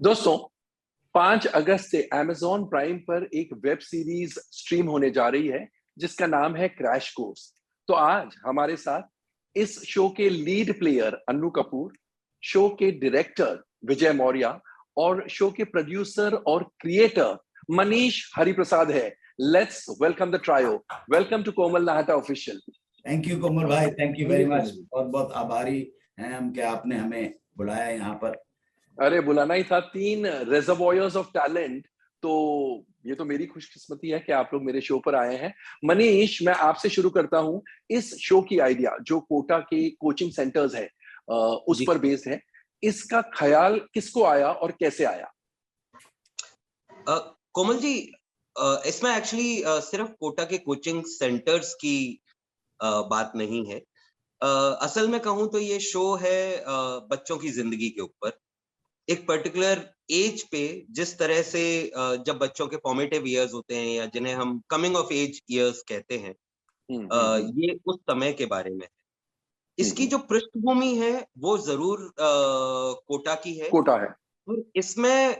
दोस्तों, 5 अगस्त से Amazon prime पर एक वेब सीरीज स्ट्रीम होने जा रही है जिसका नाम है क्रैश कोर्स। तो आज हमारे साथ इस शो के lead player Annu Kapoor, show के डायरेक्टर विजय मौर्य और शो के प्रोड्यूसर और क्रिएटर मनीष हरिप्रसाद है। Let's welcome the trio. Welcome to Komal Nahta official. Thank you Komal भाई, थैंक यू वेरी मच। बहुत बहुत आभारी हैं हम कि आपने हमें बुलाया यहाँ पर। अरे बुलाना ही था, 3 रिजर्वॉयर्स ऑफ टैलेंट। तो ये तो मेरी खुशकिस्मती है कि आप लोग मेरे शो पर आए हैं। मनीष, मैं आपसे शुरू करता हूं। इस शो की आइडिया जो कोटा के कोचिंग सेंटर्स है उस पर बेस्ड है, इसका ख्याल किसको आया और कैसे आया? कोमल जी, इसमें एक्चुअली सिर्फ कोटा के कोचिंग सेंटर्स की बात नहीं है। असल में कहूँ तो ये शो है बच्चों की जिंदगी के ऊपर। एक पर्टिकुलर एज पे जिस तरह से जब बच्चों के फॉर्मेटिव ईयर्स होते हैं या जिन्हें हम कमिंग ऑफ एज ईयर्स कहते हैं, ये उस समय के बारे में है। इसकी जो पृष्ठभूमि है वो जरूर कोटा की है। कोटा है। और इसमें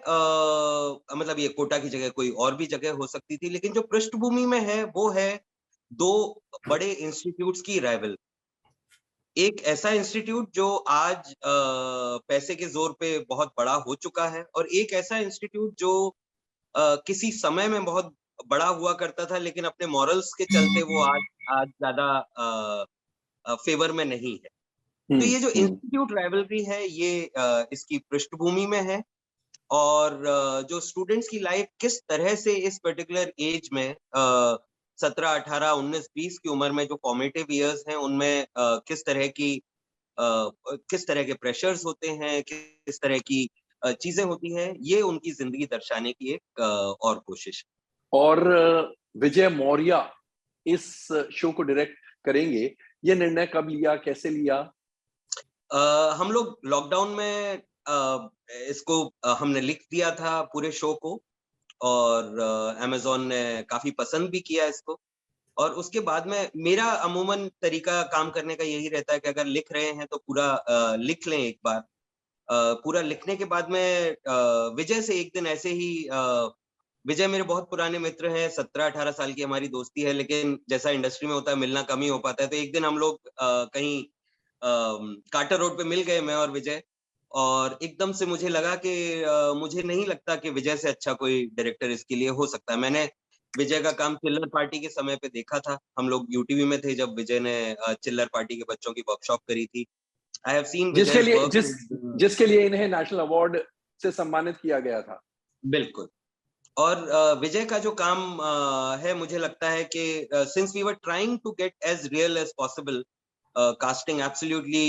मतलब ये कोटा की जगह कोई और भी जगह हो सकती थी, लेकिन जो पृष्ठभूमि में है वो है 2 बड़े इंस्टीट्यूट्स की राइवल। एक ऐसा इंस्टीट्यूट जो आज पैसे के जोर पे बहुत बड़ा हो चुका है, और एक ऐसा इंस्टीट्यूट जो किसी समय में बहुत बड़ा हुआ करता था, लेकिन अपने मॉरल्स के चलते वो आज ज्यादा फेवर में नहीं है। तो ये जो इंस्टीट्यूट राइवलरी है ये इसकी पृष्ठभूमि में है। और जो स्टूडेंट्स की लाइफ किस तरह से इस पर्टिकुलर एज में 17, 18, 19, 20 की उम्र में जो फॉर्मेटिव ईयर्स हैं उनमें किस तरह के प्रेशर्स होते हैं, किस तरह की चीजें होती हैं, ये उनकी जिंदगी दर्शाने की एक और कोशिश। और विजय मौर्य इस शो को डायरेक्ट करेंगे, ये निर्णय कब लिया, कैसे लिया? हम लोग लॉकडाउन में इसको हमने लिख दिया था पूरे शो को, और अमेज़न ने काफी पसंद भी किया इसको। और उसके बाद में मेरा अमूमन तरीका काम करने का यही रहता है कि अगर लिख रहे हैं तो पूरा लिख लें एक बार। पूरा लिखने के बाद में विजय से एक दिन ऐसे ही विजय मेरे बहुत पुराने मित्र हैं, 17-18 साल की हमारी दोस्ती है, लेकिन जैसा इंडस्ट्री में होता है मिलना कम ही हो पाता है। तो एक दिन हम लोग कहीं कार्टर रोड पे मिल गए, मैं और विजय। और एकदम से मुझे लगा कि मुझे नहीं लगता कि विजय से अच्छा कोई डायरेक्टर इसके लिए हो सकता है। मैंने विजय का काम चिल्लर पार्टी के समय पे देखा था। हम लोग यूटीवी में थे जब विजय ने चिल्लर पार्टी के बच्चों की वर्कशॉप करी थी। आई हैव सीन जिसके लिए इन्हें नेशनल अवार्ड से सम्मानित किया गया था। बिल्कुल। और विजय का जो काम है, मुझे लगता है कि since we were trying to get as real as possible, casting absolutely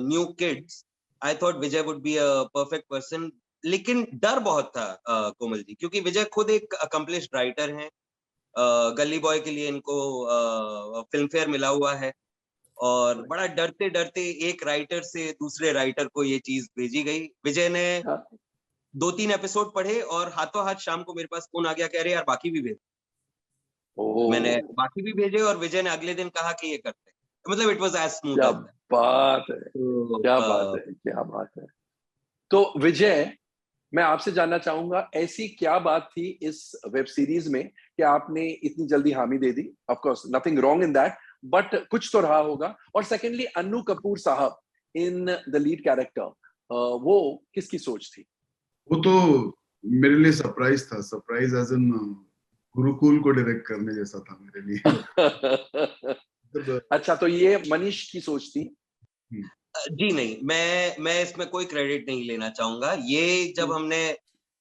new kids, I thought Vijay would be a perfect person। लेकिन डर बहुत था कोमल जी, क्योंकि विजय खुद एक accomplished राइटर हैं। गली बॉय के लिए इनको फिल्म फेयर मिला हुआ है, और बड़ा डरते डरते एक राइटर से दूसरे राइटर को ये चीज भेजी गई। विजय ने 2-3 एपिसोड पढ़े और हाथों हाथ शाम को मेरे पास फोन आ गया, कह रहे यार बाकी भी भेज। मैंने बाकी भी भेजे और विजय ने अगले दिन कहा कि ये करते हैं। मतलब it was as smooth as that. बात है, क्या बात है, क्या बात है। तो विजय, मैं आपसे जानना चाहूंगा, ऐसी क्या बात थी इस वेब सीरीज में कि आपने इतनी जल्दी हामी दे दी? Of course nothing wrong in that, but कुछ तो रहा होगा। और सेकेंडली, अन्नू कपूर साहब इन द लीड कैरेक्टर, वो किसकी सोच थी? वो तो मेरे लिए सरप्राइज था। सरप्राइज एज इन गुरुकुल को डायरेक्ट करने जैसा था मेरे लिए। अच्छा, तो ये मनीष की सोच थी? जी नहीं, मैं इसमें कोई क्रेडिट नहीं लेना चाहूंगा। ये जब हमने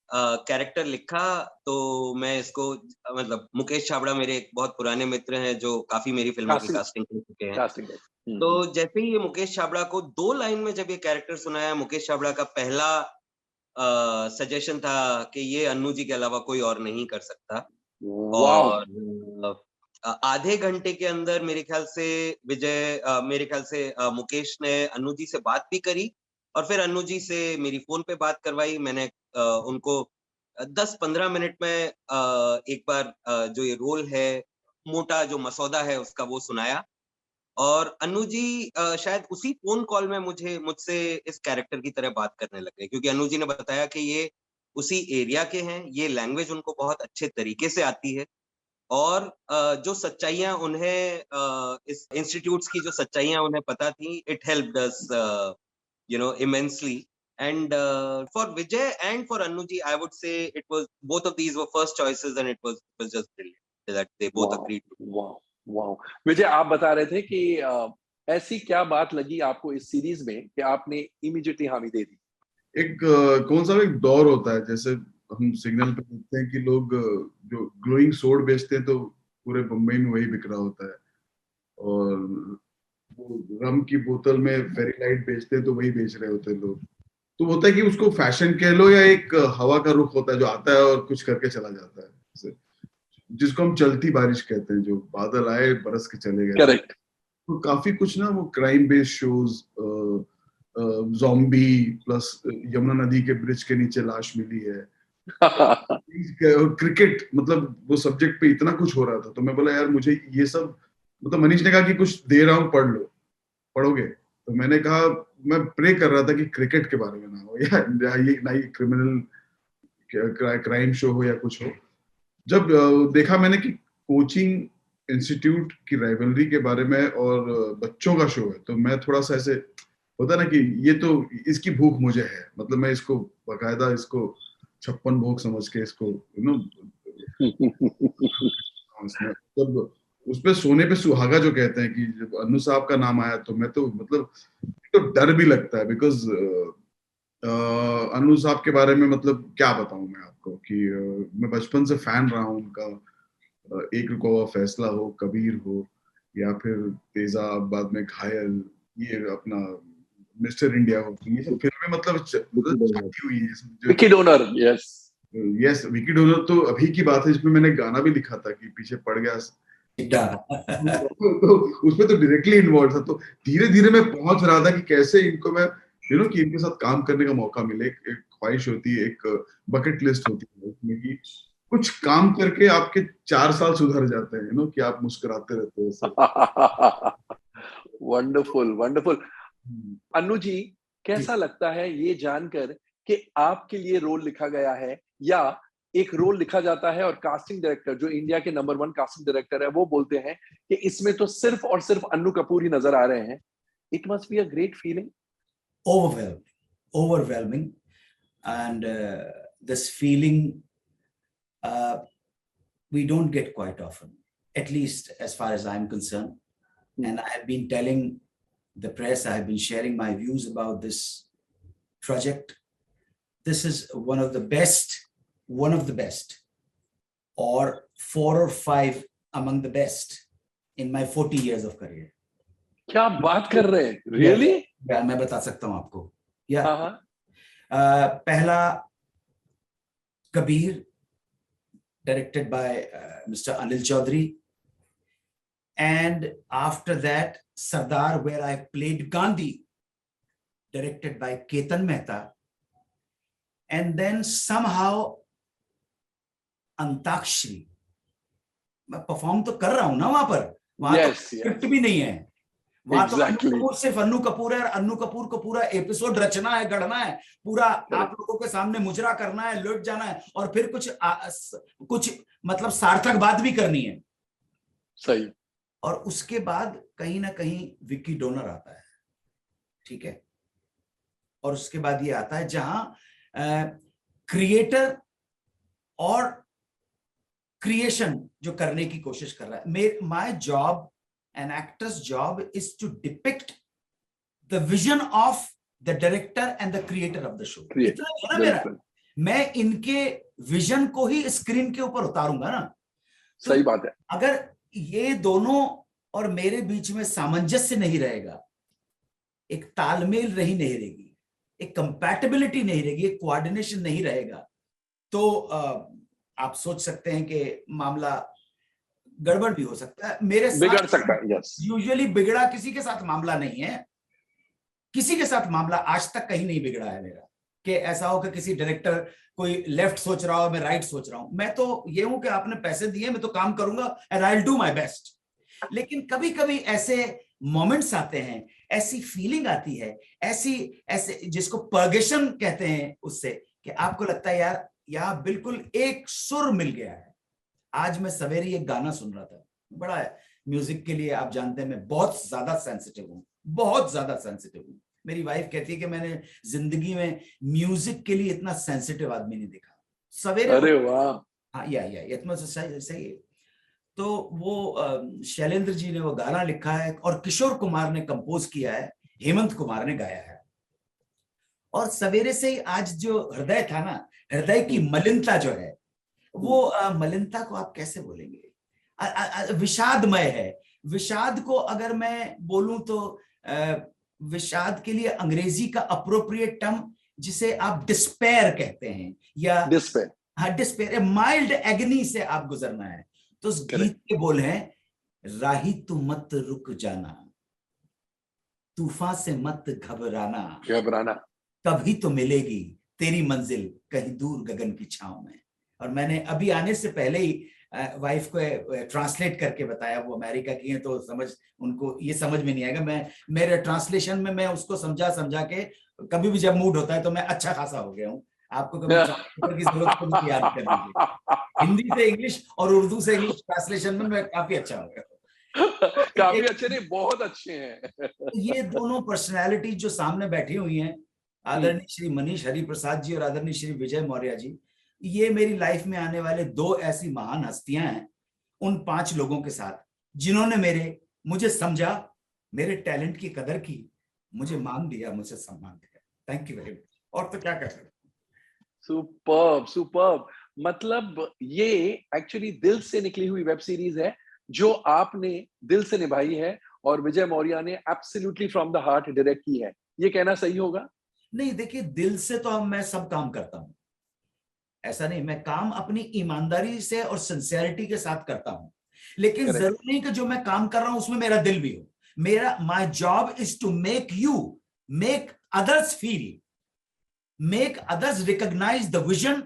कैरेक्टर लिखा तो मैं इसको, मतलब मुकेश छाबड़ा मेरे एक बहुत पुराने मित्र हैं जो काफी मेरी फिल्मों की कास्टिंग कर चुके हैं। तो जैसे ही ये मुकेश छाबड़ा को 2 लाइन में जब ये कैरेक्टर सुनाया, मुकेश छाबड़ा का पहला सजेशन था कि ये अन्नू जी के अलावा कोई और नहीं कर सकता। और आधे घंटे के अंदर मेरे ख्याल से मुकेश ने अन्नू जी से बात भी करी, और फिर अन्नू जी से मेरी फोन पे बात करवाई। मैंने उनको 10-15 मिनट में एक बार जो ये रोल है, मोटा जो मसौदा है उसका वो सुनाया। और अन्नू जी शायद उसी फोन कॉल में मुझसे इस कैरेक्टर की तरह बात करने लग गए, क्योंकि अन्नू जी ने बताया कि ये उसी एरिया के हैं, ये लैंग्वेज उनको बहुत अच्छे तरीके से आती है, और जो सच्चाइयां उन्हें इस इंस्टीट्यूट्स की जो सच्चाइयां उन्हें पता थी, it helped us immensely. And for Vijay and for Annu ji, I would say it was, both of these were first choices, and it was just brilliant that they both agreed to. वाह वाह। विजय, आप बता रहे थे कि ऐसी क्या बात लगी आपको इस सीरीज में कि आपने इमीडिएटली हामी दे दी? एक कौन सा एक दौर होता है, जैसे हम सिग्नल पे देखते हैं कि लोग जो ग्लोइंग सोड बेचते हैं तो पूरे बम्बई में वही बिक रहा होता है, और वो रम की बोतल में फेरी लाइट बेचते हैं तो वही बेच रहे होते हैं लोग। तो होता है कि उसको फैशन कह लो या एक हवा का रुख होता है जो आता है और कुछ करके चला जाता है, जिसको हम चलती बारिश कहते हैं, जो बादल आए बरस के चले गए। करेक्ट। तो काफी कुछ ना वो crime based shows, zombie plus Yamuna नदी के ब्रिज के नीचे लाश मिली है, क्रिकेट, मतलब वो सब्जेक्ट पे इतना कुछ हो रहा था। तो मैं बोला यार मुझे ये सब, मतलब मनीष ने कहा कि कुछ दे रहा हूँ, पढ़ लो, पढ़ोगे? तो मैंने कहा, मैं प्रे कर रहा था कि क्रिकेट के बारे में ना हो या ये ना ये क्रिमिनल क्राइम शो हो या कुछ हो। जब देखा मैंने कि कोचिंग इंस्टीट्यूट की राइवलरी के बारे में और बच्चों का शो है, तो मैं थोड़ा सा ऐसे होता ना कि ये तो इसकी भूख मुझे है, मतलब मैं इसको बाकायदा इसको 56 भोग समझ के इसको जब उस पे सोने पे सुहागा जो कहते हैं कि जब अन्नू साहब का नाम आया तो मैं तो मतलब तो डर भी लगता है, बिकॉज अन्नू साहब के बारे में मतलब क्या बताऊं मैं आपको कि मैं बचपन से फैन रहा हूं उनका। एक रुका हुआ फैसला हो, कबीर हो, या फिर तेजाब, बाद में घायल, ये अपना मिस्टर इंडिया हो, ये सब फिल्में मतलब छपी हुई है। Vicky donor, yes Vicky donor तो अभी की बात है, जिसमें मैंने गाना भी लिखा था कि पीछे पड़ गया तो उसमें तो डायरेक्टली इन्वॉल्व था। तो धीरे धीरे मैं पहुंच रहा था कि कैसे इनको मैं कि इनके साथ काम करने का मौका मिले। एक ख्वाहिश होती है, एक बकेट लिस्ट होती है उसमें कि कुछ काम करके आपके 4 साल सुधर जाते हैं, कि आप मुस्कुराते रहते हो। Wonderful wonderful. अन्नू जी, कैसा लगता है ये जानकर कि आपके लिए रोल लिखा गया है, या एक रोल लिखा जाता है और कास्टिंग डायरेक्टर, जो इंडिया के नंबर 1 कास्टिंग डायरेक्टर है, वो बोलते हैं कि इसमें तो सिर्फ और सिर्फ अन्नू कपूर ही नजर आ रहे हैं? It must be a great feeling. Overwhelming, and this feeling we don't get quite often, at least as far as I'm concerned. And I have been telling the press, I have been sharing my views about this project. This is one of the best, or 4 or 5 among the best in my 40 years of career. क्या बात कर रहे हैं? Really? मैं बता सकता हूं आपको। पहला Kabir, directed by Mr. Anil Chaudhary, and after that Sardar, where I played Gandhi, directed by Ketan Mehta, and then somehow antakshari मैं परफॉर्म तो कर रहा हूं ना वहां पर, वहां तो स्क्रिप्ट भी नहीं है, वहां तो अन्नू कपूर सिर्फ अन्नू कपूर है, और अन्नू कपूर को पूरा एपिसोड रचना है, गढ़ना है, पूरा आप लोगों के सामने मुजरा करना है, लौट जाना है, और फिर कुछ मतलब सार्थक बात भी करनी है। सही। और उसके बाद कहीं ना कहीं विकी डोनर आता है, ठीक है, और उसके बाद ये आता है जहां क्रिएटर और क्रिएशन जो करने की कोशिश कर रहा है। My job, an actor's job, is to depict the vision of the director and the creator of the show. इतना है मेरा, मैं इनके विजन को ही स्क्रीन के ऊपर उतारूंगा ना। तो सही बात है। अगर ये दोनों और मेरे बीच में सामंजस्य नहीं रहेगा, एक तालमेल नहीं रहेगी, एक कंपैटिबिलिटी नहीं रहेगी, एक कोऑर्डिनेशन नहीं रहेगा, तो आप सोच सकते हैं कि मामला गड़बड़ भी हो सकता है। मेरे साथ बिगड़ सकता है। यस। यूजुअली बिगड़ा किसी के साथ मामला नहीं है, किसी के साथ मामला आज तक कहीं नहीं बिगड़ा है मेरा, कि ऐसा हो कि किसी डायरेक्टर कोई लेफ्ट सोच रहा हो, मैं राइट सोच रहा हूं। मैं तो ये हूं कि आपने पैसे दिए, मैं तो काम करूंगा and I will do my best. लेकिन कभी कभी ऐसे मोमेंट्स आते हैं, ऐसी फीलिंग आती है, ऐसे जिसको पर्गेशन कहते हैं, उससे कि आपको लगता है यार यहाँ बिल्कुल एक सुर मिल गया है। आज मैं सवेरे एक गाना सुन रहा था, बड़ा है म्यूजिक के लिए, आप जानते हैं मैं बहुत ज्यादा सेंसिटिव हूँ, बहुत ज्यादा सेंसिटिव हूँ। मेरी वाइफ कहती है कि मैंने जिंदगी में म्यूजिक के लिए इतना सेंसिटिव आदमी नहीं देखा। सवेरे, अरे वाह, हाँ या इतना सही है। तो वो शैलेंद्र जी ने वो गाना लिखा है और किशोर कुमार ने कंपोज किया है, हेमंत कुमार ने गाया है। और सवेरे से ही आज जो हृदय था ना, हृदय की मलिनता जो है, वो मलिनता को आप कैसे बोलेंगे, विषादमय है। विषाद को अगर मैं बोलूं तो विषाद के लिए अंग्रेजी का अप्रोप्रिएट टर्म जिसे आप डिस्पेयर कहते हैं, या डिस्पेयर, हाँ डिस्पेयर, माइल्ड एगनी से आप गुजरना है। तो उस गीत के बोल हैं, राही तू मत रुक जाना, तूफान से मत घबराना, कभी तो मिलेगी तेरी मंजिल कहीं दूर गगन की छांव में। और मैंने अभी आने से पहले ही वाइफ को ट्रांसलेट करके बताया, वो अमेरिका की है तो उनको ये समझ में नहीं आएगा। मेरे ट्रांसलेशन में मैं उसको समझा के कभी भी जब मूड होता है तो मैं अच्छा खासा हो गया हूँ। आपको कभी ट्रांसलेटर की जरूरत हो तो याद कर लीजिए, हिंदी से इंग्लिश और उर्दू से इंग्लिश ट्रांसलेशन में मैं काफी अच्छा हो गया। काफी अच्छे नहीं, बहुत अच्छे हैं। ये दोनों पर्सनैलिटी जो सामने बैठी हुई हैं, आदरणीय श्री मनीष हरिप्रसाद जी और आदरणीय श्री विजय मौर्य जी, ये मेरी लाइफ में आने वाले दो ऐसी महान हस्तियां हैं, उन 5 लोगों के साथ जिन्होंने मुझे समझा, मेरे टैलेंट की कदर की, मुझे मान दिया, मुझे सम्मान दिया। Thank you very much. और तो क्या कर सकते। Superb, superb. मतलब ये एक्चुअली दिल से निकली हुई वेब सीरीज है जो आपने दिल से निभाई है और विजय मौर्य ने absolutely from the heart direct की है, ये कहना सही होगा? नहीं, देखिए दिल से तो मैं सब काम करता हूं, ऐसा नहीं, मैं काम अपनी ईमानदारी से और सिंसियरिटी के साथ करता हूं, लेकिन जरूरी नहीं कि जो मैं काम कर रहा हूं उसमें मेरा दिल भी हो। My job is to make others feel, make others recognize the vision,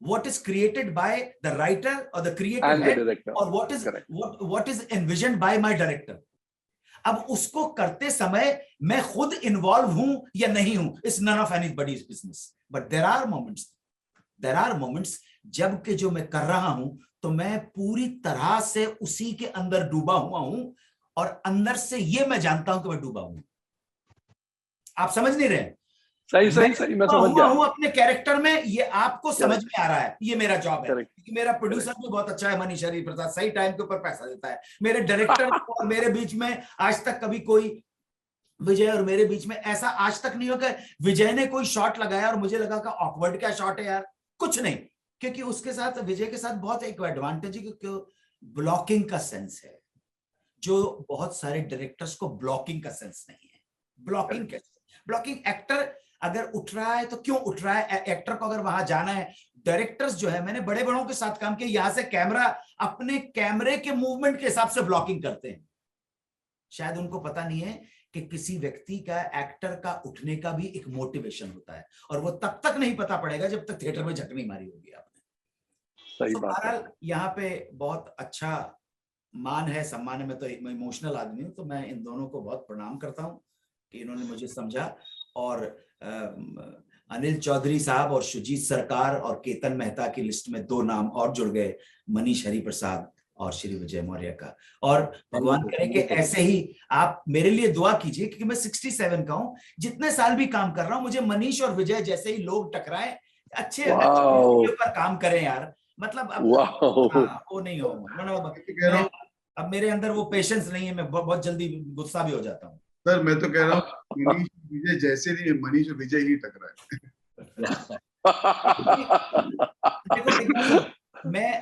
what is created by the writer or the creative and head, the director, or what is envisioned by my director। अब उसको करते समय मैं खुद involve हूं या नहीं हूं, it's none of anybody's business, but there are moments जब कि जो मैं कर रहा हूं तो मैं पूरी तरह से उसी के अंदर डूबा हुआ हूं, और अंदर से ये मैं जानता हूं कि मैं डूबा हूं। आप समझ नहीं रहे? सही मैं समझ गया हूं अपने कैरेक्टर में, ये आपको समझ में आ रहा है, ये मेरा जॉब है। क्योंकि मेरा प्रोड्यूसर भी बहुत अच्छा है, मनीष हरिप्रसाद, सही टाइम के ऊपर पैसा देता है। मेरे डायरेक्टर और मेरे बीच में आज तक कभी कोई, विजय और मेरे बीच में ऐसा आज तक नहीं हो कि विजय ने कोई शॉट लगाया और मुझे लगा कि ऑकवर्ड क्या शॉट है यार, कुछ नहीं। क्योंकि उसके साथ, विजय के साथ बहुत एक एडवांटेज है कि ब्लॉकिंग का सेंस है, जो बहुत सारे डायरेक्टर्स को ब्लॉकिंग का सेंस नहीं है। ब्लॉकिंग कैसे? ब्लॉकिंग, एक्टर अगर उठ रहा है तो क्यों उठ रहा है, एक्टर को अगर वहां जाना है। डायरेक्टर्स जो है, मैंने बड़े बड़ों के साथ काम किया, यहां से कैमरा, अपने कैमरे के मूवमेंट के हिसाब से ब्लॉकिंग करते हैं। शायद उनको पता नहीं है कि किसी व्यक्ति का, एक्टर का उठने का भी एक मोटिवेशन होता है, और वो तब तक नहीं पता पड़ेगा जब तक थिएटर में झकनी मारी होगी आपने। सही बात है। यहाँ पे बहुत अच्छा मान है, सम्मान है। मैं तो इमोशनल आदमी हूँ, तो मैं इन दोनों को बहुत प्रणाम करता हूँ कि इन्होंने मुझे समझा। और अनिल चौधरी साहब और सुजीत सरकार और केतन मेहता की लिस्ट में 2 नाम और जुड़ गए, मनीष हरिप्रसाद और श्री विजय मौर्य का। और भगवान करे कि ऐसे ही आप मेरे लिए दुआ कीजिए, क्योंकि मैं 67 का हूं, जितने साल भी काम कर रहा हूं, मुझे मनीष और विजय जैसे ही लोग टकराएं, अच्छे पर काम करें यार। मतलब अब वो नहीं हो, अब मेरे अंदर वो पेशेंस नहीं है, मैं बहुत जल्दी गुस्सा भी हो जाता हूँ। सर मैं तो कह रहा हूँ मनीष विजय जैसे नहीं, मनीष और विजय ही टकराए। देखो,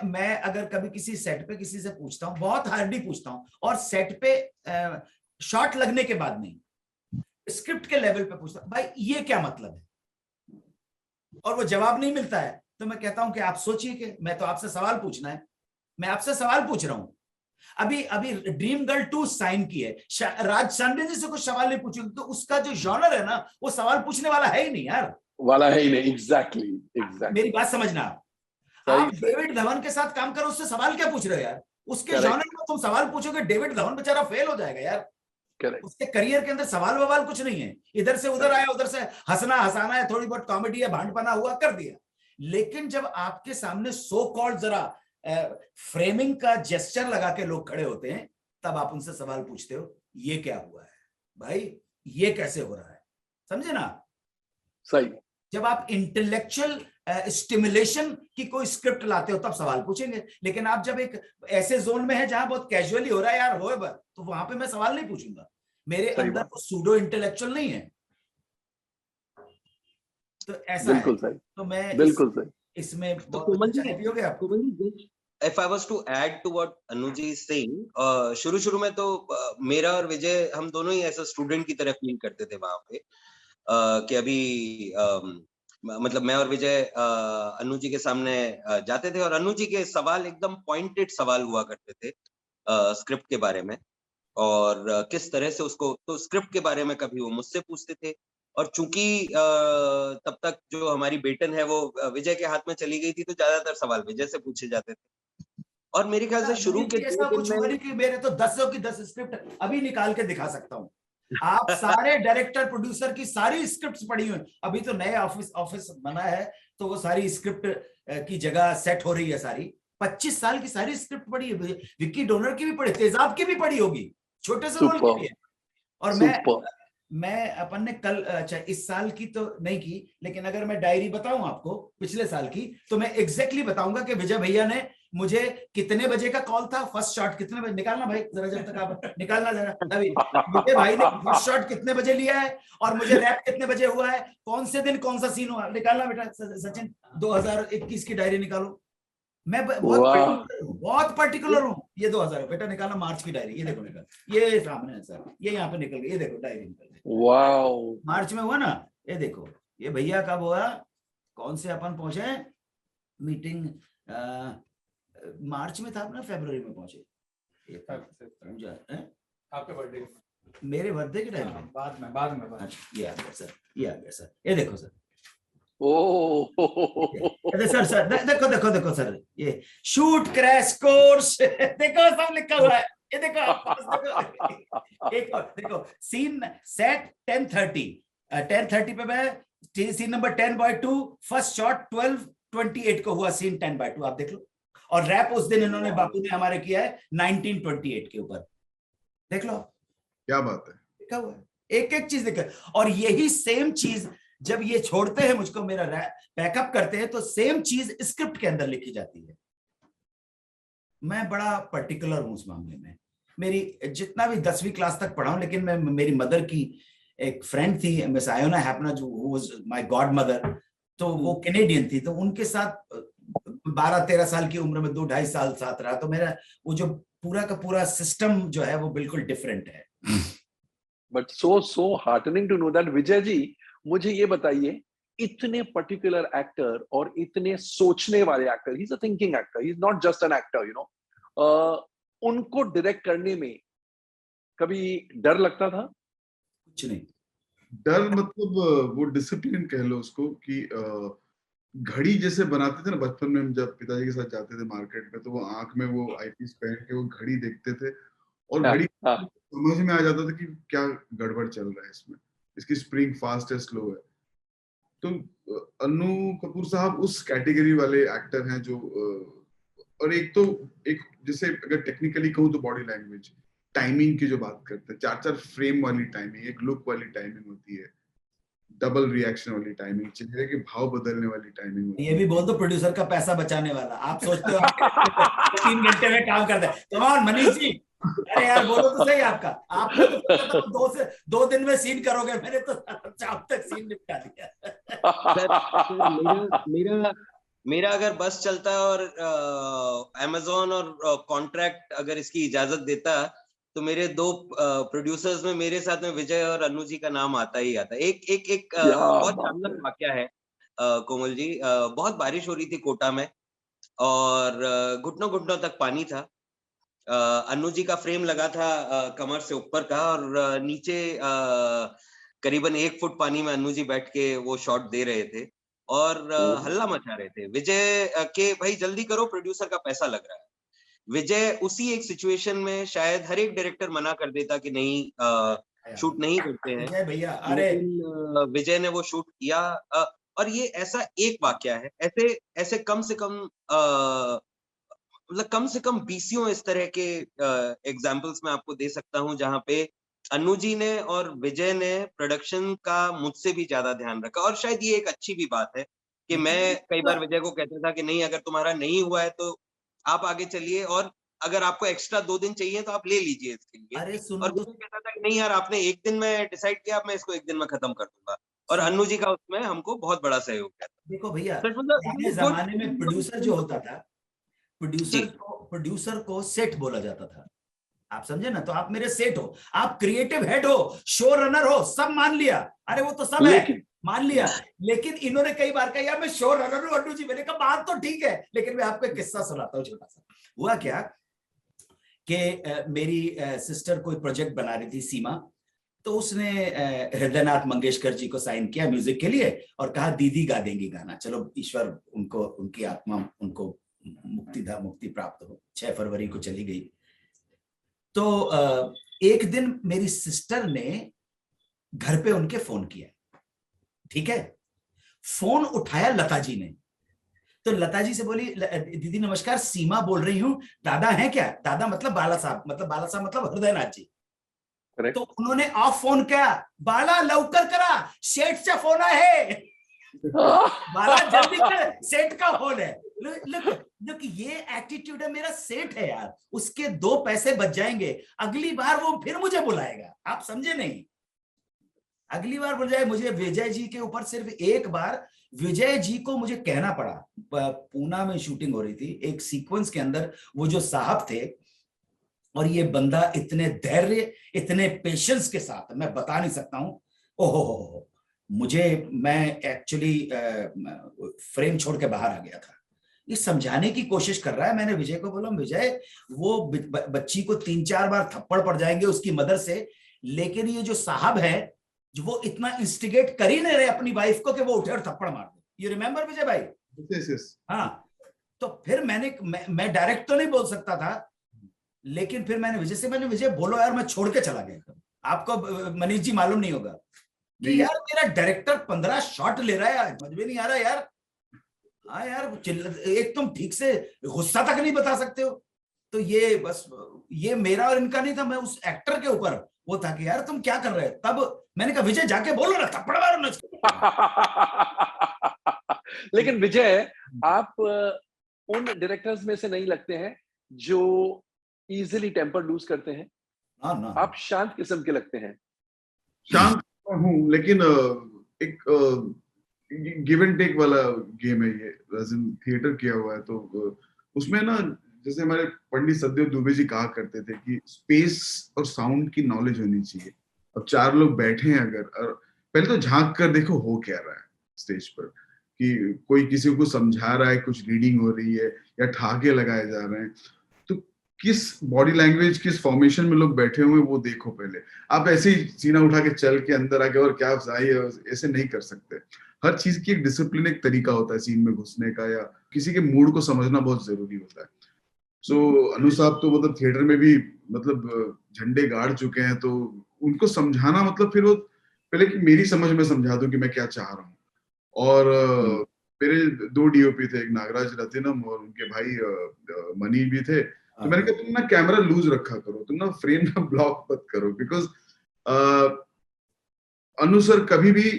मैं अगर कभी किसी सेट पे किसी से पूछता हूँ, बहुत हार्डली पूछता हूँ, और सेट पे शॉट लगने के बाद नहीं, स्क्रिप्ट के लेवल पे पूछता हूँ, भाई ये क्या मतलब है, और वो जवाब नहीं मिलता है, तो मैं कहता हूं कि आप सोचिए कि मैं तो आपसे सवाल पूछना है, मैं आपसे सवाल पूछ रहा हूं। अभी ड्रीम गर्ल 2 साइन की है, राज सांडे जी से कुछ सवाल नहीं पूछेंगे तो उसका जो जॉनर है ना, वो सवाल पूछने वाला है ही नहीं यार, वाला है ही नहीं। एग्जैक्टली मेरी बात समझना। आप डेविड धवन के साथ काम करो, उससे सवाल क्या पूछ रहे हो यार? उसके जॉनर में तुम सवाल पूछोगे, डेविड धवन बेचारा फेल हो जाएगा यार। करेक्ट, उसके करियर के अंदर सवाल ववाल कुछ नहीं है, इधर से उधर आया, उधर से हंसना हंसाना है, थोड़ी बहुत कॉमेडी है, भांडपना हुआ, कर दिया। लेकिन जब आपके सामने सो कॉल्ड जरा फ्रेमिंग का जेस्चर लगा के लोग खड़े होते हैं, तब आप उनसे सवाल पूछते हो, ये क्या हुआ है भाई, ये कैसे हो रहा है, समझे ना? सही। जब आप इंटेलेक्चुअल स्टिमुलेशन की कोई स्क्रिप्ट लाते हो तब सवाल पूछेंगे, लेकिन आप जब एक ऐसे जोन में है जहां बहुत कैजुअली हो रहा है यार, होए बस, तो वहां पे मैं सवाल नहीं पूछूंगा, मेरे अंदर वो सूडो इंटेलेक्चुअल नहीं है। तो ऐसा है, सही, तो मैं बिल्कुल सही। इसमें तो बहुत कोमल अच्छा जी, हैप्पी हो गया आपको। if I was to add to what Anuj is saying, शुरू में तो मेरा और विजय हम दोनों ही ऐसा स्टूडेंट की तरह फील करते थे वहां पे, कि अभी मतलब मैं और विजय अनु जी के सामने जाते थे, और अनु जी के सवाल एकदम पॉइंटेड सवाल हुआ करते थे स्क्रिप्ट के बारे में, और किस तरह से उसको, तो स्क्रिप्ट के बारे में कभी वो मुझसे पूछते थे, और चूंकि तब तक जो हमारी बेटन है वो विजय के हाथ में चली गई थी, तो ज्यादातर सवाल विजय से पूछे जाते थे। और मेरे ख्याल से शुरू के 2 ऐसा दिन कुछ में हुआ नहीं कि मेरे तो 10 की 10 स्क्रिप्ट अभी निकाल के दिखा सकता हूँ। आप सारे डायरेक्टर प्रोड्यूसर की सारी स्क्रिप्ट्स पढ़ी हुई, अभी तो नए ऑफिस बना है तो वो सारी स्क्रिप्ट की जगह सेट हो रही है, सारी 25 साल की सारी स्क्रिप्ट पढ़ी है, विक्की डोनर की भी पढ़ी, तेजाब की भी पढ़ी होगी, छोटे से रोल के लिए। और मैं अपन ने कल, अच्छा इस साल की तो नहीं की, लेकिन अगर मैं डायरी बताऊं आपको पिछले साल की, तो मैं एग्जैक्टली बताऊंगा कि विजय भैया ने मुझे कितने बजे का कॉल था, फर्स्ट शॉट कितने बजे निकालना भाई, जरा जब तक आप निकालना जरा अभी, विजय भाई ने फर्स्ट शॉट कितने बजे लिया है, और मुझे रैप कितने बजे हुआ है, कौन से दिन कौन सा सीन हुआ, निकालना बेटा सचिन, 2021 की डायरी निकालो। मैं बहुत पर्टिकुलर हूँ, ये 2000 बेटा निकालना, मार्च की डायरी, ये देखो निकल, ये सामने है सर, ये यहाँ पे निकल गई, ये देखो डायरी निकल गई, वाओ, मार्च में हुआ ना, ये देखो, ये भैया कब हुआ, कौन से अपन पहुंचे मीटिंग, मार्च में था अपना, फरवरी में पहुंचे, आपके बर्थडे, मेरे बर्थडे के टाइम में, बाद में ये आ गया सर, ये आ गया सर, ये देखो सर, सर देखो सर, ये शूट क्रैश कोर्स देखो सब लिखा हुआ है, ये देखो एक और देखो, सीन सेट 10:30 पे मैं सीन नंबर 10/2, फर्स्ट शॉट 12:28 को हुआ, सीन 10/2 आप देख लो, और रैप उस दिन इन्होंने बापू ने हमारे किया है 1928 के ऊपर, देख लो क्या बात है, लिखा हुआ है, एक एक चीज देखा, और यही सेम चीज जब ये छोड़ते हैं मुझको, मेरा बैकअप करते हैं, तो सेम चीज स्क्रिप्ट के अंदर लिखी जाती है। मैं बड़ा पर्टिकुलर हूं उस मामले में, मेरी जितना भी 10वीं क्लास तक पढ़ा हूं, लेकिन मैं, मेरी मदर की एक फ्रेंड थी मिस आयोना हैपना, जो वाज माय गॉड मदर, तो वो कैनेडियन थी, तो उनके साथ 12-13 साल की उम्र में 2-2.5 साल साथ रहा, तो मेरा वो जो पूरा का पूरा सिस्टम जो है वो बिल्कुल डिफरेंट है। But so heartening to know that. Vijay ji, मुझे ये बताइए, इतने पर्टिकुलर एक्टर और इतने सोचने वाले actor, he is a thinking actor, he is not just an actor, you know, उनको डायरेक्ट करने में कभी डर लगता था? कुछ नहीं, डर मतलब वो डिसिप्लिन कह लो उसको, कि घड़ी जैसे बनाते थे ना बचपन में, हम जब पिताजी के साथ जाते थे मार्केट में, तो वो आंख में वो आईपीस पहन के वो घड़ी देखते थे, और घड़ी समझ में आ जाता था कि क्या गड़बड़ चल रहा है इसमें, इसकी स्प्रिंग फास्ट है स्लो है। तो अनु कपूर साहब उस कैटेगरी वाले एक्टर हैं जो, और एक तो एक जैसे अगर टेक्निकली कहूँ तो बॉडी लैंग्वेज, टाइमिंग की जो बात करते हैं, 4-4 फ्रेम वाली टाइमिंग, एक लुक वाली टाइमिंग होती है, डबल रिएक्शन वाली टाइमिंग, चेहरे के भाव बदलने वाली टाइमिंग होती है। ये भी बोल दो प्रोड्यूसर का पैसा बचाने वाला, आप सोचते हो 3 घंटे में काम करते हैं, कम ऑन मनीष जी, अरे यार बोलो तो सही, आपका आपने तो सोचा था 2 दिन में सीन करोगे, मैंने तो अब तक सीन निपटा दिया। मेरा अगर बस चलता और अमेज़न और कॉन्ट्रैक्ट अगर इसकी इजाजत देता, तो मेरे 2 प्रोड्यूसर्स में मेरे साथ में विजय और अनु जी का नाम आता ही आता। एक बहुत शानदार वाकया है कोमल जी, बहुत बारिश हो रही थी कोटा में, और घुटनों तक पानी था, अनु जी का फ्रेम लगा था कमर से ऊपर का, और नीचे करीबन 1 फुट पानी में अनु जी बैठ के वो शॉट दे रहे थे, और हल्ला मचा रहे थे विजय के, भाई जल्दी करो प्रोड्यूसर का पैसा लग रहा है। विजय उसी एक सिचुएशन में शायद हर एक डायरेक्टर मना कर देता कि नहीं शूट नहीं करते हैं, विजय भैया, अरे लेकिन विजय ने वो शूट किया। और ये ऐसा एक वाकया है, ऐसे ऐसे कम से कम मतलब कम से कम बीसियों इस तरह के एग्जाम्पल्स मैं आपको दे सकता हूँ जहाँ पे अनु जी ने और विजय ने प्रोडक्शन का मुझसे भी ज्यादा ध्यान रखा। और शायद ये एक अच्छी भी बात है कि मैं कई बार विजय को कहता था कि नहीं, अगर तुम्हारा नहीं हुआ है तो आप आगे चलिए, और अगर आपको एक्स्ट्रा 2 दिन चाहिए तो आप ले लीजिए इसके लिए। अरे सुनो और तो, विजय कहता था कि नहीं यार, आपने एक दिन में डिसाइड किया, अब मैं इसको एक दिन में खत्म कर दूंगा। और अनु जी का उसमें हमको बहुत बड़ा सहयोग है। देखो भैया, So it was पुराने a good- जमाने में प्रोड्यूसर जो होता था, जी। प्रोड्यूसर को सेट बोला जाता था। आप समझे ना? तो आप मेरे सेट हो, आप क्रिएटिव हेड हो, शो रनर हो, सब मान लिया। अरे वो तो सब है, मान लिया। लेकिन इन्होंने कई बार कहा यार मैं शो रनर हूं अनु जी। मैंने कहा बात तो ठीक है, लेकिन मैं आपको एक किस्सा सुनाता हूँ छोटा सा। हुआ क्या कि मेरी सिस्टर कोई प्रोजेक्ट बना रही थी, सीमा। तो उसने हृदयनाथ मंगेशकर जी को साइन किया म्यूजिक के लिए और कहा दीदी गा देंगी गाना। चलो ईश्वर उनको, उनकी आत्मा उनको मुक्ति प्राप्त हो। 6 फरवरी को चली गई। तो एक दिन मेरी सिस्टर ने घर पे उनके फोन किया, ठीक है। फोन उठाया लता जी ने, तो लता जी से बोली दीदी नमस्कार, सीमा बोल रही हूं, दादा है क्या? दादा मतलब बाला साहब, मतलब हृदयनाथ जी। Correct. तो उन्होंने ऑफ फोन किया, बाला लवकर करा, शेठचा फोन है। बाला जल्दी कर, सेठ का फोन है। लुक ये एटीट्यूड है, मेरा सेठ है यार, उसके 2 पैसे बच जाएंगे, अगली बार वो फिर मुझे बुलाएगा। आप समझे नहीं? अगली बार बुलाए मुझे। विजय जी के ऊपर सिर्फ एक बार विजय जी को मुझे कहना पड़ा, पूना में शूटिंग हो रही थी, एक सीक्वेंस के अंदर वो जो साहब थे, और ये बंदा इतने धैर्य, इतने पेशेंस के साथ, मैं बता नहीं सकता हूं। ओहो, मैं एक्चुअली फ्रेम छोड़ के बाहर आ गया था। ये समझाने की कोशिश कर रहा है। मैंने विजय को बोला, विजय वो बच्ची को 3-4 बार थप्पड़ पड़ जाएंगे उसकी मदर से, लेकिन ये जो साहब है जो वो इतना इंस्टिगेट कर ही नहीं रहे अपनी वाइफ को कि वो उठे और थप्पड़ मार दे। यू रिमेम्बर विजय भाई? हाँ। तो फिर मैं डायरेक्ट तो नहीं बोल सकता था, लेकिन फिर मैंने विजय बोलो यार, मैं छोड़ के चला गया। आपको मनीष जी मालूम नहीं होगा कि यार मेरा डायरेक्टर 15 शॉट ले रहा है, समझ में नहीं आ रहा यार। हाँ यार, एक तुम ठीक से गुस्सा तक नहीं बता सकते हो। तो ये बस ये मेरा और इनका नहीं था, मैं उस एक्टर के ऊपर वो था कि यार तुम क्या कर रहे हो। तब मैंने कहा विजय जाके बोलो ना, थप्पड़ मारो ना। लेकिन विजय, आप उन डायरेक्टर्स में से नहीं लगते हैं जो इजीली टेम्पर लूज करते हैं। ना। आप शांत किस्म के लगते हैं। शांत हूँ, लेकिन एक गिव एंड टेक वाला गेम है ये, थिएटर किया हुआ है। तो उसमें ना, जैसे हमारे पंडित सददेव दुबे जी कहा करते थे कि स्पेस और साउंड की नॉलेज होनी चाहिए। अब 4 लोग बैठे हैं अगर, और पहले तो झांक कर देखो हो क्या रहा है स्टेज पर, कि कोई किसी को समझा रहा है, कुछ रीडिंग हो रही है या ठहाके लगाए जा रहे हैं, तो किस बॉडी लैंग्वेज, किस फॉर्मेशन में लोग बैठे हुए हैं वो देखो पहले। आप ऐसे ही सीना उठा के चल के अंदर आके और क्या सही है, ऐसे नहीं कर सकते। हर चीज की एक डिसिप्लिन, एक तरीका होता है सीन में घुसने का, या किसी के मूड को समझना बहुत जरूरी होता है। सो अनु साहब तो मतलब थिएटर में भी मतलब झंडे गाड़ चुके हैं, तो उनको समझाना मतलब फिर वो पहले कि मेरी समझ में समझा दो कि मैं क्या चाह रहा हूँ। और मेरे 2 डीओपी थे, एक नागराज रतिनम और उनके भाई मनी भी थे। तो मैंने कहा तुम ना कैमरा लूज रखा करो, तुम ना फ्रेम ना ब्लॉक मत करो, बिकॉज अनु सर कभी भी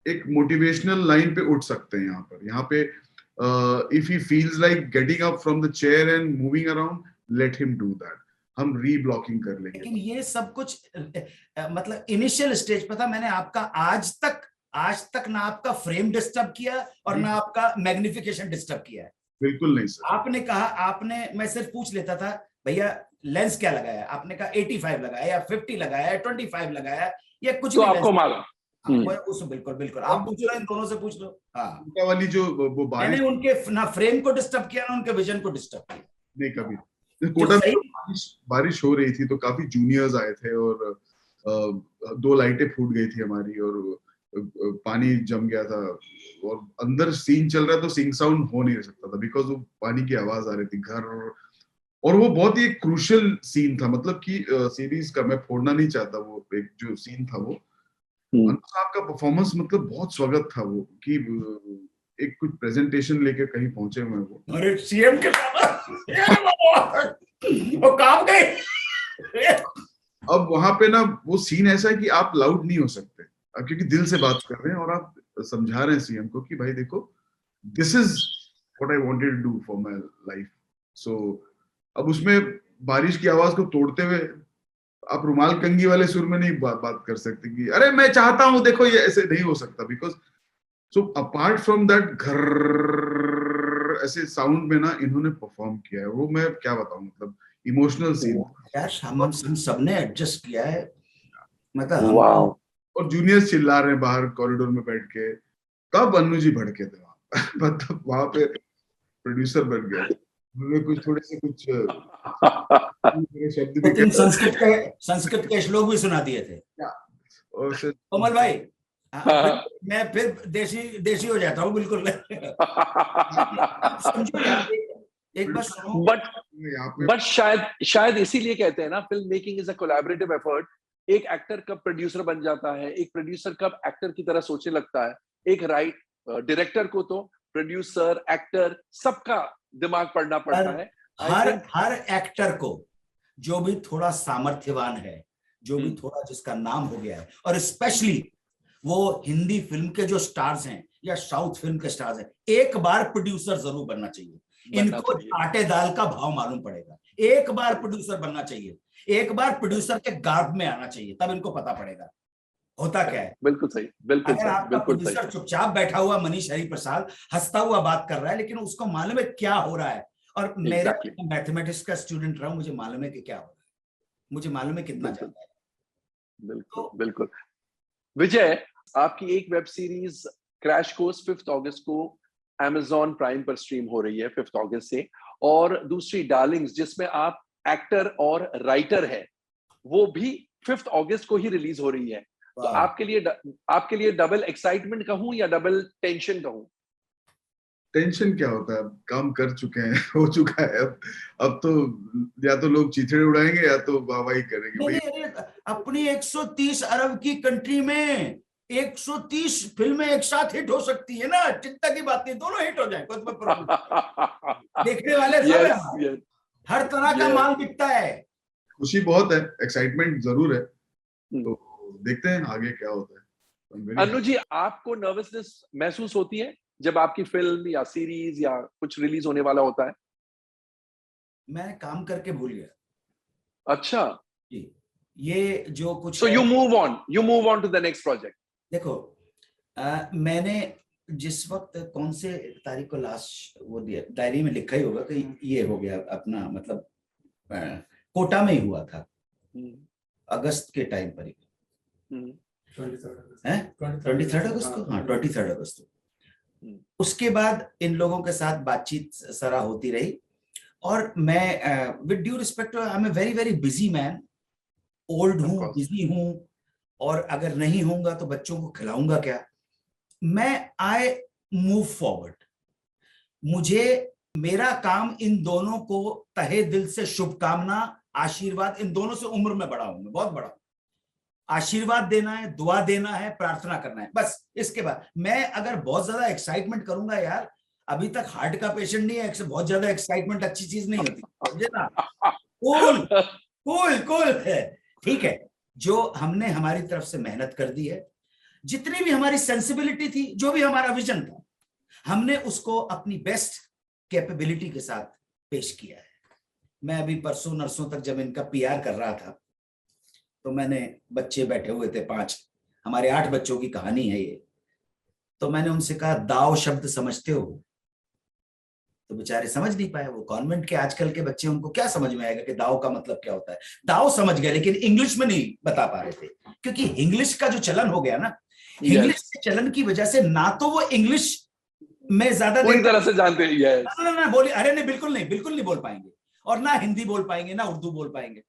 एक मोटिवेशनल लाइन पे उठ सकते हैं। यहाँ पे if he feels like getting up from the chair and moving around, let him do that. हम री-ब्लॉकिंग कर लेंगे। लेकिन ये सब कुछ मतलब इनिशियल स्टेज पे था। मैंने आपका आज तक ना आपका फ्रेम डिस्टर्ब किया और ना आपका मैग्निफिकेशन डिस्टर्ब किया है। बिल्कुल नहीं सर। आपने कहा, मैं सिर्फ पूछ लेता था भैया लेंस क्या लगाया, आपने कहा 85 लगाया या 50 लगाया या 25 लगाया या कुछ तो भी आपको मालूम। बिल्कुल आप पूछ लो, इन दोनों से पूछ लो। हाँ, उनका वाली जो वो मैंने उनके ना फ्रेम को डिस्टर्ब किया ना उनके विजन को डिस्टर्ब किया। नहीं कभी। कोटा में बारिश हो रही थी तो काफी जूनियर्स आए थे और 2 लाइटें फूट गई थी हमारी और पानी जम गया था और अंदर सीन चल रहा था तो सिंग साउंड हो नहीं सकता था बिकॉज वो पानी की आवाज आ रही थी घर। और वो बहुत ही एक क्रूशियल सीन था, मतलब कि सीरीज का, मैं फोड़ना नहीं चाहता, वो एक जो सीन था वो अनु साहब का परफॉर्मेंस मतलब बहुत स्वागत था वो, कि एक कुछ प्रेजेंटेशन लेके कहीं पहुंचे हुए हैं वो, अरे सीएम के वो काम गए। अब वहां पे ना वो सीन ऐसा है कि आप लाउड नहीं हो सकते, अब क्योंकि दिल से बात कर रहे हैं और आप समझा रहे हैं सीएम को कि भाई देखो, this is what I wanted to do for my life. So अब उसमें बारिश की आवाज को तोड़ते हुए आप रुमाल कंगी वाले सुर में नहीं बात कर सकते कि अरे मैं चाहता हूं देखो, ये ऐसे नहीं हो सकता, because so apart from that घर ऐसे साउंड में ना इन्होंने परफॉर्म किया है, वो मैं क्या बताऊं, मतलब इमोशनल सीन। यार हम सबने एडजस्ट किया है, मतलब वाओ। और जूनियर्स चिल्ला रहे हैं बाहर कॉरिडोर में बैठ के, तब अन्नू जी भड़के थे वहां मतलब वहां पे प्रोड्यूसर बन गया, उन्होंने कुछ थोड़े से कुछ शब्द भी तुम संस्कृत के श्लोक भी सुना दिए थे और कोमल भाई। मैं फिर देसी हो जाता हूँ बिल्कुल। समझो यार, एक बार सुनो। बट शायद इसीलिए कहते हैं ना, film making is a collaborative effort. एक एक्टर कब प्रोड्यूसर बन जाता है, एक प्रोड्यूसर कब एक्टर की तरह सोचने लगता है, एक डायरेक्टर को तो प्रोड्यूसर एक्टर सबका दिमाग पढ़ना पड़ता है। हर एक्टर को जो भी थोड़ा सामर्थ्यवान है, जो भी थोड़ा जिसका नाम हो गया है, और स्पेशली वो हिंदी फिल्म के जो स्टार्स हैं या साउथ फिल्म के स्टार्स हैं, एक बार प्रोड्यूसर जरूर बनना चाहिए। इनको आटे दाल का भाव मालूम पड़ेगा, एक बार प्रोड्यूसर बनना चाहिए, एक बार प्रोड्यूसर के गार्ड में आना चाहिए, तब इनको पता पड़ेगा होता क्या है। बिल्कुल सही, बिल्कुल अगर सही, आपका बिल्कुल प्रोड्यूसर सही। चुपचाप बैठा हुआ मनीष हरिप्रसाद हंसता हुआ बात कर रहा है, लेकिन उसको मालूम है क्या हो रहा है, और मेरे मैथमेटिक्स का स्टूडेंट रहा हूं, मुझे मालूम है कि क्या हो रहा है, मुझे मालूम है कितना जाता है। बिल्कुल बिल्कुल। विजय, आपकी एक वेब सीरीज क्रैश कोर्स 5 अगस्त को Amazon प्राइम पर स्ट्रीम हो रही है 5 अगस्त से, और दूसरी डार्लिंग्स जिसमें आप एक्टर और राइटर है, वो भी 5 अगस्त को ही रिलीज हो रही है। तो आपके लिए डबल एक्साइटमेंट कहूं या डबल टेंशन कहूं? टेंशन क्या होता है, काम कर चुके हैं, हो चुका है, अब तो या तो लोग चीथड़े उड़ाएंगे या तो वाहवाही करेंगे भाई। अपनी 130 अरब की कंट्री में 130 फिल्में एक साथ हिट हो सकती है ना, चिंता की बात नहीं, दोनों हिट हो जाए, कोई प्रॉब्लम। देखने वाले सब हैं, हर तरह का माल बिकता है। खुशी बहुत है, एक्साइटमेंट जरूर है, तो देखते हैं आगे क्या होता है। अन्नू जी, आपको नर्वसनेस महसूस होती है जब आपकी फिल्म या सीरीज या कुछ रिलीज होने वाला होता है? मैं काम करके भूल गया। अच्छा, ये जो कुछ so you move on to the next project. देखो, मैंने जिस वक्त कौन से तारीख को लास्ट वो दिया, डायरी में लिखा ही होगा कि ये हो गया अपना, मतलब कोटा में ही हुआ था अगस्त के टाइम पर ही, 23 अगस्त को, हाँ 23 अगस्त को। उसके बाद इन लोगों के साथ बातचीत सरा होती रही, और मैं with due respect, I am a very very busy man, old हूँ, बिजी हूँ, और अगर नहीं होऊंगा तो बच्चों को खिलाऊंगा क्या। मैं आई मूव फॉरवर्ड, मुझे मेरा काम इन दोनों को तहे दिल से शुभकामना, आशीर्वाद, इन दोनों से उम्र में बड़ा हूं मैं, बहुत बड़ा, आशीर्वाद देना है, दुआ देना है, प्रार्थना करना है, बस। इसके बाद मैं अगर बहुत ज्यादा एक्साइटमेंट करूंगा, यार अभी तक हार्ट का पेशेंट नहीं है, बहुत ज्यादा एक्साइटमेंट अच्छी चीज नहीं होती, समझे ना। कूल कूल कूल है, ठीक है। जो हमने हमारी तरफ से मेहनत कर दी है, जितनी भी हमारी सेंसिबिलिटी थी, जो भी हमारा विजन था, हमने उसको अपनी बेस्ट कैपेबिलिटी के साथ पेश किया है। मैं अभी परसों नरसों तक जब इनका पीआर कर रहा था, तो मैंने, बच्चे बैठे हुए थे 5, हमारे 8 बच्चों की कहानी है ये, तो मैंने उनसे कहा दाव शब्द समझते हो, तो बेचारे समझ नहीं पाए। वो कॉन्वेंट के आजकल के बच्चे, उनको क्या समझ में आएगा कि दाव का मतलब क्या होता है। दाव समझ गए, लेकिन इंग्लिश में नहीं बता पा रहे थे, क्योंकि इंग्लिश का जो चलन हो गया ना, इंग्लिश के चलन की वजह से ना तो वो इंग्लिश में ज्यादा पूरी तरह से जानते हैं, ना बोले, अरे नहीं बिल्कुल नहीं बोल पाएंगे, और ना हिंदी बोल पाएंगे, ना उर्दू बोल पाएंगे।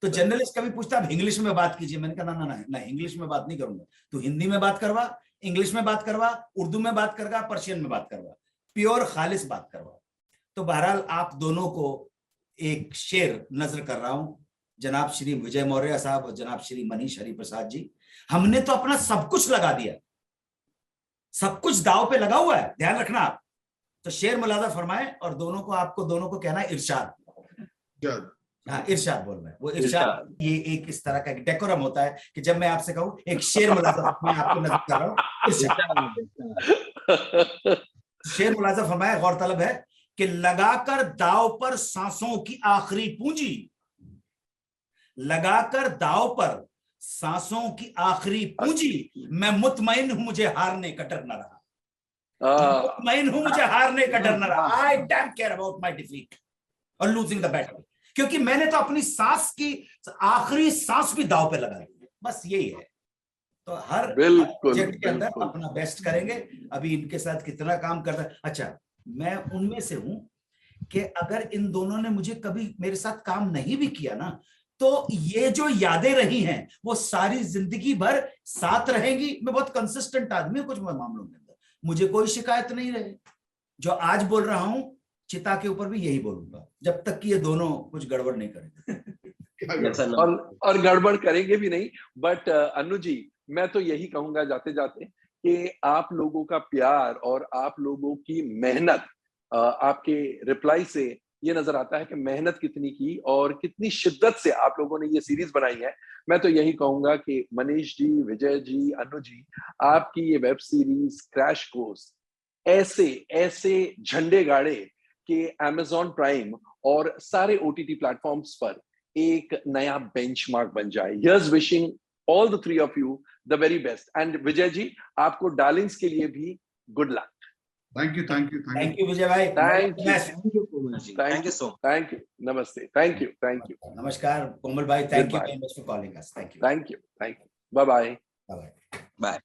तो जर्नलिस्ट कभी पूछता आप इंग्लिश में बात कीजिए, मैंने कहा ना इंग्लिश में बात नहीं करूंगा, तू हिंदी में बात करवा, इंग्लिश में बात करवा, उर्दू में बात करवा, पर्शियन में बात करवा, प्योर खालिस बात करवा। तो बहरहाल आप दोनों को एक शेर नजर कर रहा हूं, जनाब श्री विजय मौर्य साहब और जनाब श्री मनीष हरिप्रसाद जी, हमने तो अपना सब कुछ लगा दिया, सब कुछ दांव पे लगा हुआ है, ध्यान रखना आप। तो शेर मुलाजा फरमाए और दोनों को कहना है इरशाद। हाँ, इरशाद बोल रहे हैं, वो इरशाद। ये एक इस तरह का एक डेकोरम होता है कि जब मैं आपसे कहूं एक शेर मुलाजा, मैं आपको नजर कर रहा हूं, इरशाद। शेर मुलाजा फरमाया, गौरतलब है कि लगाकर दाव पर सांसों की आखिरी पूंजी, लगाकर दाव पर सांसों की आखिरी पूंजी, मैं मुतमईन हूं मुझे हारने का डर न रहा, मुतमईन हूं मुझे हारने का डर न रहा। I don't care about my defeat और लूजिंग द बैटल, क्योंकि मैंने तो अपनी सांस की आखिरी सांस भी दाव पे लगा दी। बस यही है। तो हर प्रोजेक्ट के अंदर अपना बेस्ट करेंगे। अभी इनके साथ कितना काम कर रहा है। अच्छा, मैं उनमें से हूं कि अगर इन दोनों ने मुझे कभी मेरे साथ काम नहीं भी किया ना, तो ये जो यादें रही हैं वो सारी जिंदगी भर साथ रहेंगी। मैं बहुत कंसिस्टेंट आदमी हूं कुछ मामलों के अंदर, मुझे कोई शिकायत नहीं रहे। जो आज बोल रहा हूं चिता के ऊपर भी यही बोलूंगा, जब तक कि ये दोनों कुछ गड़बड़ नहीं करेंगे। और गड़बड़ करेंगे भी नहीं। बट अनु जी, मैं तो यही कहूंगा जाते जाते कि आप लोगों का प्यार और आप लोगों की मेहनत, आपके रिप्लाई से ये नजर आता है कि मेहनत कितनी की और कितनी शिद्दत से आप लोगों ने ये सीरीज बनाई है। मैं तो यही कहूंगा कि मनीष जी, विजय जी, अनु जी, आपकी ये वेब सीरीज क्रैश कोर्स ऐसे झंडे गाड़े कि Amazon प्राइम और सारे OTT प्लेटफॉर्म्स पर एक नया बेंचमार्क बन जाए। Here's wishing all the three of you the very best. And Vijay ji, आपको डार्लिंग्स के लिए भी good luck. Thank you Vijay भाई, thank you so much, thank you, नमस्ते, थैंक यू, नमस्कार कोमल भाई, thank you very much for calling us, thank you, bye bye. Bye.